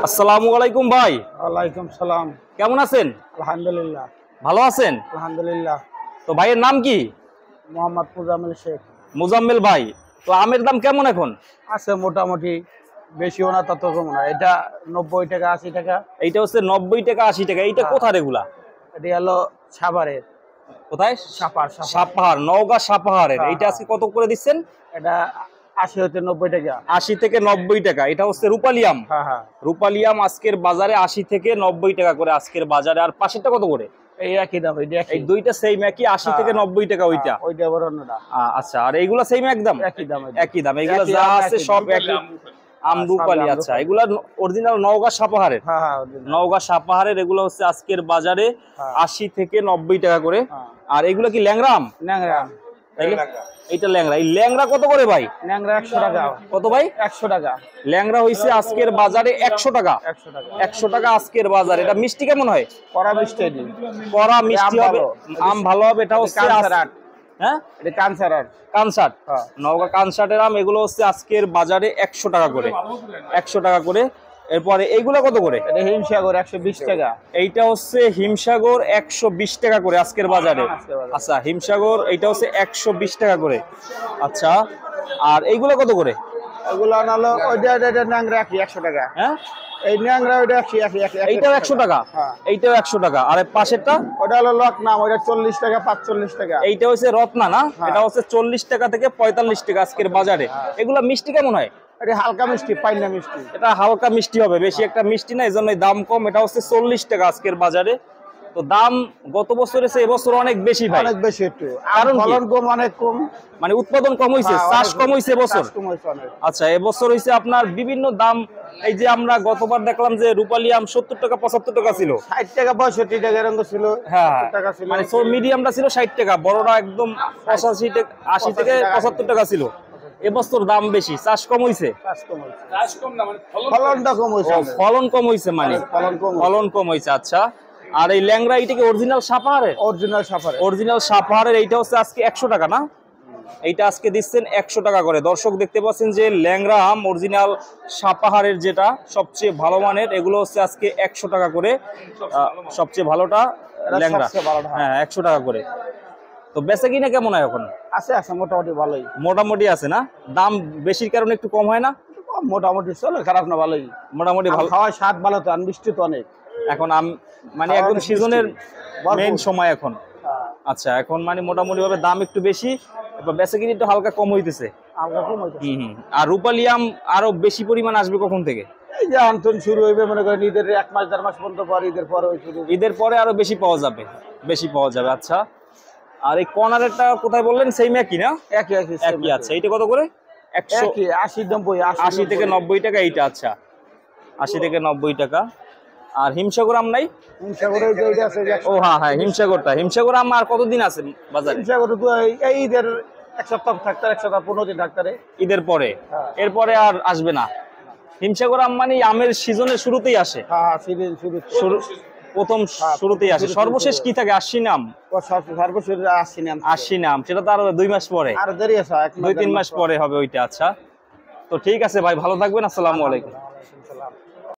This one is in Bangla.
আসসালামু আলাইকুম ভাই। ওয়ালাইকুম সালাম। কেমন আছেন? আলহামদুলিল্লাহ। ভালো আছেন? আলহামদুলিল্লাহ। তো ভাইয়ের নাম কি? মোহাম্মদ মুজাম্মেল শেখ। মুজাম্মেল ভাই। তো আমের দাম কেমন এখন? আছে মোটামুটি, বেশিও না তত কম না। এটা 90 টাকা 80 টাকা। এইটা হচ্ছে 90 টাকা 80 টাকা। এইটা কোথায় রেগুলা? এটা হলো সাভারের। কোথায়? সাপার। সাপাহার, নওগাঁ সাপাহারের। হ্যাঁ, এইটা আজকে কত করে দিচ্ছেন? এটা 80 হতে 90 টাকা। 80 থেকে 90 টাকা। এটা হচ্ছে রূপালিয়াম। হ্যাঁ হ্যাঁ, রূপালিয়াম আজকের বাজারে 80 থেকে 90 টাকা করে আজকের বাজারে। আর পাশেরটা কত করে? এই একই দাম। এই দুইটা সেম একই 80 থেকে 90 টাকা ওইটা। ওইটা আবার অন্যটা। আচ্ছা, আর এইগুলা সেম একদম একই দাম। একই দাম। এগুলা যা আছে সব একই আমরুপালি। আচ্ছা, এগুলা অরিজিনাল নওগাঁ সাপাহারের। হ্যাঁ হ্যাঁ, নওগাঁ সাপাহারের এগুলো হচ্ছে আজকের বাজারে 80 থেকে 90 টাকা করে। আর এগুলো কি ল্যাংড়া আম? ন্যাংরা। এইটা ল্যাংড়া। এই ল্যাংড়া কত করে ভাই? ন্যাংরা 100 টাকা। কত ভাই? 100 টাকা। ল্যাংড়া হইছে আজকের বাজারে 100 টাকা। 100 টাকা। 100 টাকা আজকের বাজারে। এটা মিষ্টি কেমন হয়? কড়া মিষ্টি দিন। কড়া মিষ্টি হবে, আম ভালো হবে। এটা হচ্ছে কানসারাট। হ্যাঁ, এটা কানসারাট। কানসাট। হ্যাঁ। নওগাঁ কানসাটের আম। এগুলো হচ্ছে আজকের বাজারে 100 টাকা করে। 100 টাকা করে। এরপরে এইগুলা কত করে? এটা হিমসাগর 120 টাকা। এইটা হচ্ছে হিমসাগর 120 টাকা করে আজকের বাজারে। আচ্ছা, হিমসাগর এইটা হচ্ছে 120 টাকা করে। আচ্ছা, আর এইগুলা কত করে? এগুলো হলো ওইটা ন্যাংরা 100 টাকা। হ্যাঁ, এই ন্যাংরা ওইটা 100 এইটাও 100 টাকা। হ্যাঁ। এইটাও 100 টাকা। আর পাশেরটা ওটা হলো লকনাম, ওইটা 40 টাকা 45 টাকা। এইটা হচ্ছে রত্না না? এটা হচ্ছে 40 টাকা থেকে 45 টাকা আজকের বাজারে। এগুলা মিষ্টি কেমন হয়? এটা হালকা মিষ্টি, পাইনা মিষ্টি। এটা হালকা মিষ্টি হবে, বেশি একটা মিষ্টি না, এজন্য দাম কম। এটা হচ্ছে 40 টাকা আজকের বাজারে। তো দাম গত বছরের চেয়ে এবছর অনেক বেশি ভাই। অনেক বেশি একটু। কারণ কি? ফলন কম, অনেক কম। মানে উৎপাদন কম হইছে, চাষ কম হইছে এবছর। চাষ কম হয়েছে অনেক। আচ্ছা, এবছর হইছে আপনার বিভিন্ন দাম। এই যে আমরা গতবার দেখলাম যে রূপালী আম 70 টাকা 75 টাকা ছিল। 60 টাকা 65 টাকা এরকম ছিল। হ্যাঁ, 70 টাকা ছিল। মানে মিডিয়ামটা ছিল 60 টাকা, বড়টা একদম 85 থেকে 80 থেকে 75 টাকা ছিল। এবছর দাম বেশি, চাষ কম হইছে। চাষ কম হয়েছে। চাষ কম না, মানে ফলনটা কম হয়েছে। ফলন কম হইছে, মানে ফলন কম হইছে। আচ্ছা, আর এই ল্যাংড়া এইটা কি অরিজিনাল সাপাহারের? অরিজিনাল সাফারে। অরিজিনাল সাপাহারের। এইটা হচ্ছে আজকে 100 টাকা না? এইটা আজকে দিচ্ছেন 100 টাকা করে। দর্শক দেখতে পাচ্ছেন যে ল্যাংড়া আম অরিজিনাল সাপাহারের যেটা সবচেয়ে ভালো মানের, এগুলো হচ্ছে আজকে 100 টাকা করে। সবচেয়ে ভালোটা ল্যাংড়া। হ্যাঁ, 100 টাকা করে। তো বেচা কিনা কেমন হয় এখন? আছে আছে, মোটামুটি ভালোই। মোটামুটি আছে না? দাম বেশির কারণে একটু কম হয় না? মোটামুটি চলে, খারাপ না, ভালোই। মোটামুটি ভালো। খাওয়ার স্বাদ ভালো তো, আর মিষ্টি তো অনেক। এখন মানে একদম সিজনের মেইন সময় এখন। আচ্ছা, এখন মানে মোটামুটি ভাবে দাম একটু বেশি, বেচা কিনা একটু হালকা কম হইতেছে। হালকা কম হইতেছে। আর রূপালী আম আরো বেশি পরিমাণ আসবে কখন থেকে? এই যে আন্তন শুরু হইবে, মনে করেন ঈদের 1 মাস 1.5 মাস পর্যন্ত পর, ঈদের পরে ওই শুরু। ঈদের পরে আরো বেশি পাওয়া যাবে, বেশি পাওয়া যাবে। আচ্ছা, আর এই কর্নারেরটা কোথায় বললেন? সেই একই না? একই একই। আচ্ছা, এইটা কত করে? 100 80 90 80 থেকে 90 টাকা এইটা। আচ্ছা, 80 থেকে 90 টাকা। আর হিমসাগর আম নাই? হিমসাগরের যে এইটা আছে, ও হ্যাঁ, হিমসাগর আম আর কতদিন আছে বাজারে? হিমসাগর তো এই ঈদের 1 সপ্তাহ থাকতে, 1 সপ্তাহ 15 দিন থাকতে। ঈদের পরে? এরপরে আর আসবে না হিমসাগর আম। মানে আমের সিজনের শুরুতেই আসে? হ্যাঁ, সিজন শুরু প্রথম শুরুতেই আসে। সর্বশেষ কি থাকে? আশ্বিন আম। সর্বশেষ আশ্বিন আম, সেটা তো আরো 2 মাস পরে। আর দেরি আছে, 2-3 মাস পরে হবে ওইটা। আচ্ছা, তো ঠিক আছে ভাই, ভালো থাকবেন। আসসালামু আলাইকুম।